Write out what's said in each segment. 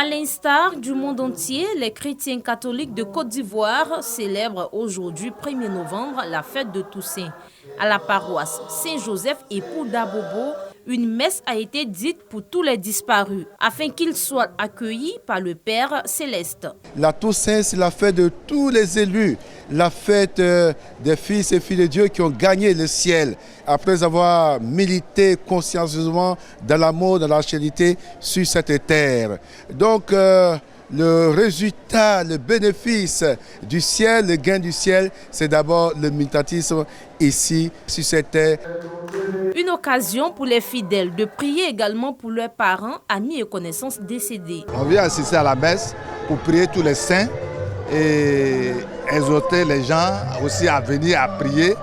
À l'instar du monde entier, les chrétiens catholiques de Côte d'Ivoire célèbrent aujourd'hui 1er novembre la fête de Toussaint. À la paroisse Saint-Joseph et Poudabobo, une messe a été dite pour tous les disparus, afin qu'ils soient accueillis par le Père Céleste. La Toussaint, c'est la fête de tous les élus, la fête des fils et filles de Dieu qui ont gagné le ciel, après avoir milité consciencieusement dans l'amour, dans la charité sur cette terre. Donc, le résultat, le bénéfice du ciel, le gain du ciel, c'est d'abord le militatisme ici, sur cette terre. Une occasion pour les fidèles de prier également pour leurs parents, amis et connaissances décédés. On vient assister à la messe pour prier tous les saints et exhorter les gens aussi à venir à prier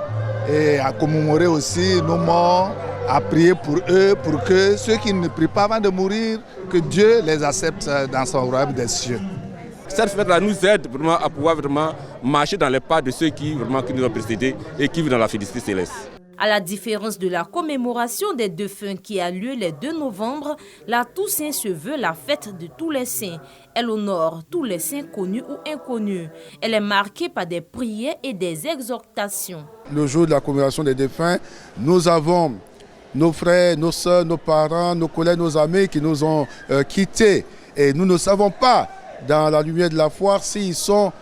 et à commémorer aussi nos morts, à prier pour eux, pour que ceux qui ne prient pas avant de mourir, que Dieu les accepte dans son royaume des cieux. Cette fête-là nous aide vraiment à pouvoir vraiment marcher dans les pas de ceux qui nous ont précédés et qui vivent dans la félicité céleste. À la différence de la commémoration des défunts qui a lieu les 2 novembre, la Toussaint se veut la fête de tous les saints. Elle honore tous les saints connus ou inconnus. Elle est marquée par des prières et des exhortations. Le jour de la commémoration des défunts, nous avons nos frères, nos soeurs, nos parents, nos collègues, nos amis qui nous ont quittés. Et nous ne savons pas, dans la lumière de la foi, s'ils sont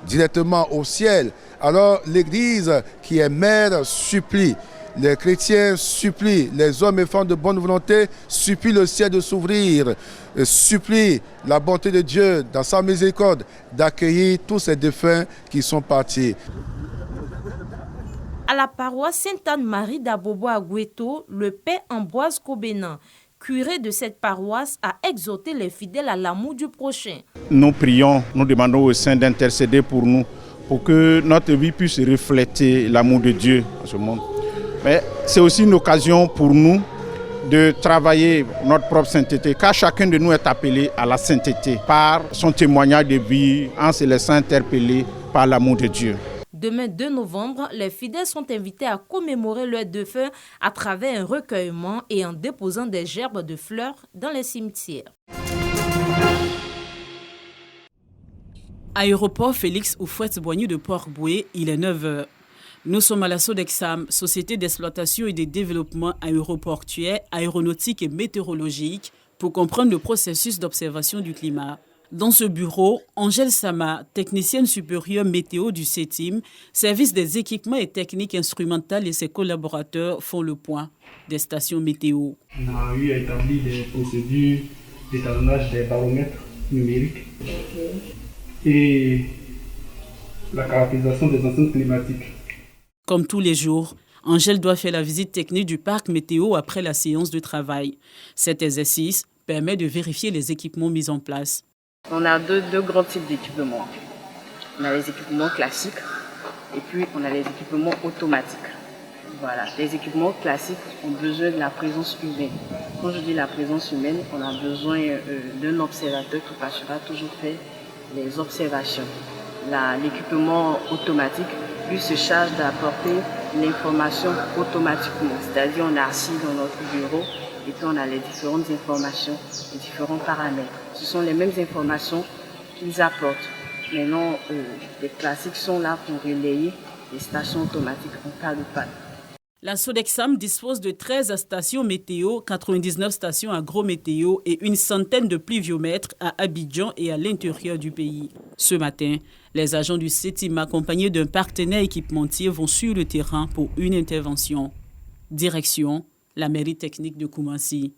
directement au ciel. Alors l'Église qui est mère supplie, les chrétiens supplient, les hommes et femmes de bonne volonté supplient le ciel de s'ouvrir, supplient la bonté de Dieu dans sa miséricorde d'accueillir tous ces défunts qui sont partis. À la paroisse Sainte-Anne-Marie d'Abobo à Goueto, le père Ambroise Kobenan, curé de cette paroisse, a exhorté les fidèles à l'amour du prochain. Nous prions, nous demandons aux saints d'intercéder pour nous, pour que notre vie puisse refléter l'amour de Dieu dans ce monde. Mais c'est aussi une occasion pour nous de travailler notre propre sainteté, car chacun de nous est appelé à la sainteté par son témoignage de vie, en se laissant interpeller par l'amour de Dieu. Demain 2 novembre, les fidèles sont invités à commémorer leurs défunts à travers un recueillement et en déposant des gerbes de fleurs dans les cimetières. Aéroport Félix Houphouët-Boigny de Port-Bouët, il est 9h. Nous sommes à la Sodexam, Société d'exploitation et de développement aéroportuaire, aéronautique et météorologique, pour comprendre le processus d'observation du climat. Dans ce bureau, Angèle Sama, technicienne supérieure météo du CETIM, service des équipements et techniques instrumentales, et ses collaborateurs font le point des stations météo. On a eu à établir des procédures d'étalonnage des baromètres numériques et la caractérisation des enceintes climatiques. Comme tous les jours, Angèle doit faire la visite technique du parc météo après la séance de travail. Cet exercice permet de vérifier les équipements mis en place. On a deux grands types d'équipements. On a les équipements classiques et puis on a les équipements automatiques. Voilà. Les équipements classiques ont besoin de la présence humaine. Quand je dis la présence humaine, on a besoin d'un observateur qui passera toujours faire les observations. L'équipement automatique, lui, se charge d'apporter l'information automatiquement. C'est-à-dire on est assis dans notre bureau et puis on a les différentes informations, les différents paramètres. Ce sont les mêmes informations qu'ils apportent. Maintenant, les classiques sont là pour relayer les stations automatiques en cas de panne. La Sodexam dispose de 13 stations météo, 99 stations agrométéo et une centaine de pluviomètres à Abidjan et à l'intérieur du pays. Ce matin, les agents du CETIM accompagnés d'un partenaire équipementier vont sur le terrain pour une intervention. Direction, la mairie technique de Koumassi.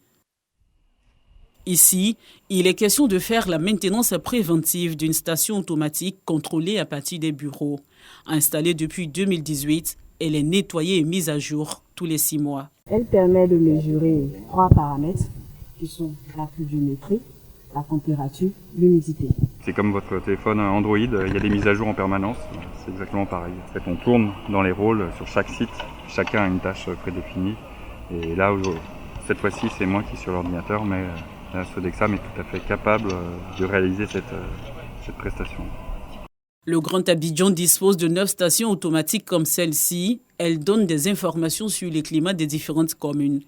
Ici, il est question de faire la maintenance préventive d'une station automatique contrôlée à partir des bureaux. Installée depuis 2018, elle est nettoyée et mise à jour tous les 6 mois. Elle permet de mesurer 3 paramètres qui sont la pluviométrie, la température, l'humidité. C'est comme votre téléphone Android, il y a des mises à jour en permanence, c'est exactement pareil. En fait, on tourne dans les rôles sur chaque site, chacun a une tâche prédéfinie. Et là, cette fois-ci, c'est moi qui suis sur l'ordinateur, mais la Sodexam est tout à fait capable de réaliser cette prestation. Le Grand Abidjan dispose de 9 stations automatiques comme celle-ci. Elles donnent des informations sur les climats des différentes communes.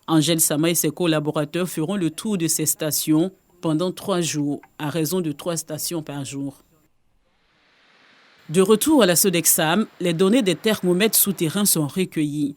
Angèle Sama et ses collaborateurs feront le tour de ces stations pendant 3 jours, à raison de 3 stations par jour. De retour à la Sodexam, les données des thermomètres souterrains sont recueillies.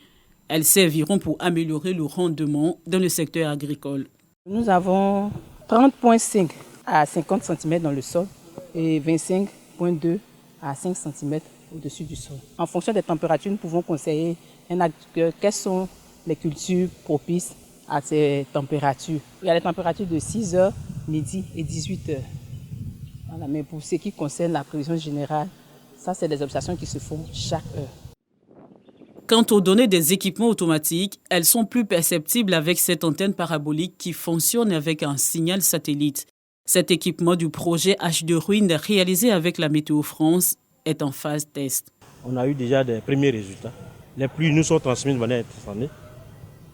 Elles serviront pour améliorer le rendement dans le secteur agricole. Nous avons 30,5 à 50 cm dans le sol et 25,2 à 5 cm au-dessus du sol. En fonction des températures, nous pouvons conseiller un agriculteur quelles sont les cultures propices à ces températures. Il y a les températures de 6h, midi et 18h. Voilà, mais pour ce qui concerne la prévision générale, ça, c'est des observations qui se font chaque heure. Quant aux données des équipements automatiques, elles sont plus perceptibles avec cette antenne parabolique qui fonctionne avec un signal satellite. Cet équipement du projet H2 Ruine réalisé avec la Météo France est en phase test. On a eu déjà des premiers résultats. Les pluies nous sont transmises de manière instantanée.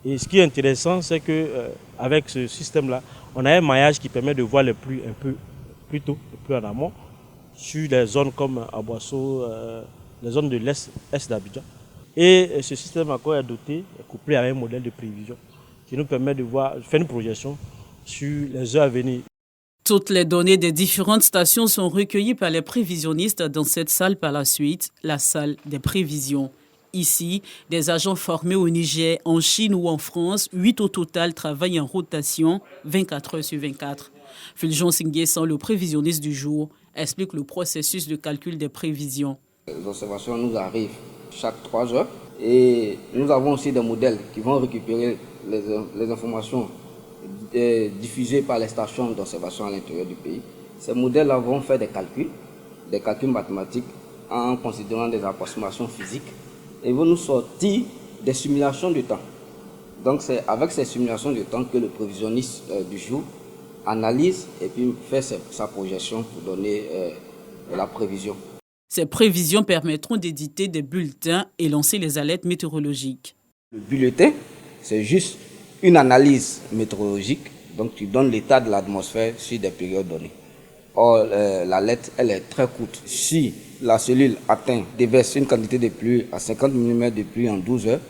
Et ce qui est intéressant, c'est qu'avec ce système-là, on a un maillage qui permet de voir les pluies un peu plus tôt, un peu en amont, sur des zones comme Aboisseau, les zones de l'Est d'Abidjan. Et ce système encore est doté, couplé à un modèle de prévision qui nous permet de faire une projection sur les heures à venir. Toutes les données des différentes stations sont recueillies par les prévisionnistes dans cette salle par la suite, la salle des prévisions. Ici, des agents formés au Niger, en Chine ou en France, 8 au total travaillent en rotation 24 heures sur 24. Fulgence Nguessan, le prévisionniste du jour, explique le processus de calcul des prévisions. Les observations nous arrivent chaque 3 heures et nous avons aussi des modèles qui vont récupérer les informations diffusées par les stations d'observation à l'intérieur du pays. Ces modèles vont faire des calculs mathématiques en considérant des approximations physiques et vont nous sortir des simulations de temps. Donc c'est avec ces simulations de temps que le prévisionniste du jour analyse et puis fait sa projection pour donner la prévision. Ces prévisions permettront d'éditer des bulletins et lancer les alertes météorologiques. Le bulletin, c'est juste une analyse météorologique, donc tu donnes l'état de l'atmosphère sur des périodes données. Or, l'alerte, elle est très courte. Si la cellule déverse une quantité de pluie à 50 mm de pluie en 12 heures,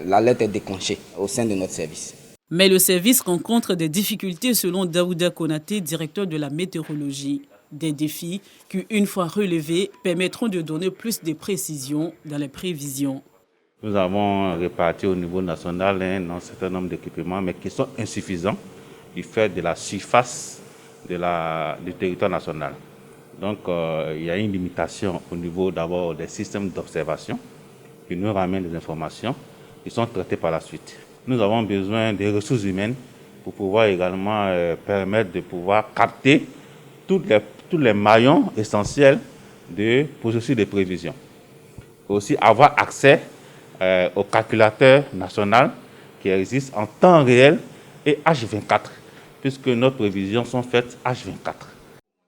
l'alerte est déclenchée au sein de notre service. Mais le service rencontre des difficultés selon Daouda Konaté, directeur de la météorologie. Des défis qui, une fois relevés, permettront de donner plus de précision dans les prévisions. Nous avons réparti au niveau national un certain nombre d'équipements, mais qui sont insuffisants du fait de la surface du territoire national. Donc, il y a une limitation au niveau d'abord des systèmes d'observation qui nous ramènent des informations qui sont traitées par la suite. Nous avons besoin des ressources humaines pour pouvoir également permettre de pouvoir capter tous les maillons essentiels du processus de prévision. Aussi avoir accès au calculateur national qui existe en temps réel et H24, puisque nos prévisions sont faites H24.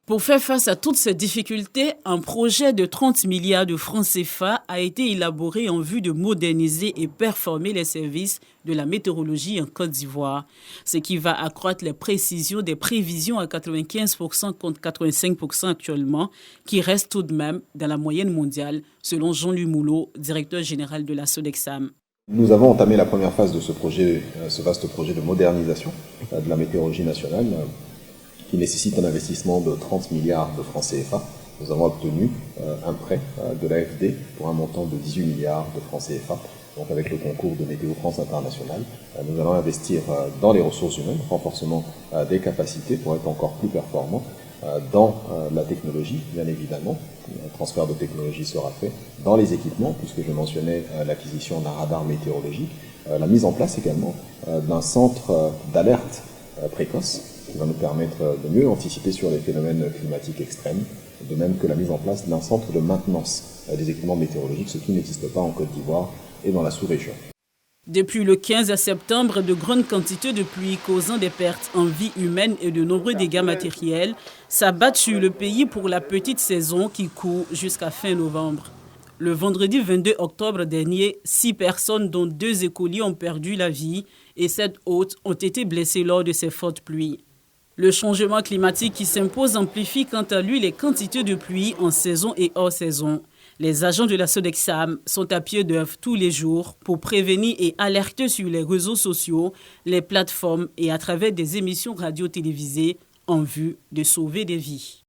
Pour faire face à toutes ces difficultés, un projet de 30 milliards de francs CFA a été élaboré en vue de moderniser et performer les services de la météorologie en Côte d'Ivoire, ce qui va accroître les précisions des prévisions à 95% contre 85% actuellement, qui reste tout de même dans la moyenne mondiale, selon Jean-Louis Moulot, directeur général de la Sodexam. Nous avons entamé la première phase de ce projet, ce vaste projet de modernisation de la météorologie nationale, qui nécessite un investissement de 30 milliards de francs CFA. Nous avons obtenu un prêt de l'AFD pour un montant de 18 milliards de francs CFA. Donc avec le concours de Météo France International, nous allons investir dans les ressources humaines, renforcement des capacités pour être encore plus performants, dans la technologie, bien évidemment. Un transfert de technologie sera fait dans les équipements, puisque je mentionnais l'acquisition d'un radar météorologique, la mise en place également d'un centre d'alerte précoce, qui va nous permettre de mieux anticiper sur les phénomènes climatiques extrêmes, de même que la mise en place d'un centre de maintenance des équipements météorologiques, ce qui n'existe pas en Côte d'Ivoire et dans la sous-région. Depuis le 15 septembre, de grandes quantités de pluie causant des pertes en vie humaine et de nombreux dégâts matériels s'abattent sur le pays pour la petite saison qui court jusqu'à fin novembre. Le vendredi 22 octobre dernier, 6 personnes, dont 2 écoliers, ont perdu la vie et 7 autres ont été blessés lors de ces fortes pluies. Le changement climatique qui s'impose amplifie quant à lui les quantités de pluie en saison et hors saison. Les agents de la Sodexam sont à pied d'œuvre tous les jours pour prévenir et alerter sur les réseaux sociaux, les plateformes et à travers des émissions radio-télévisées en vue de sauver des vies.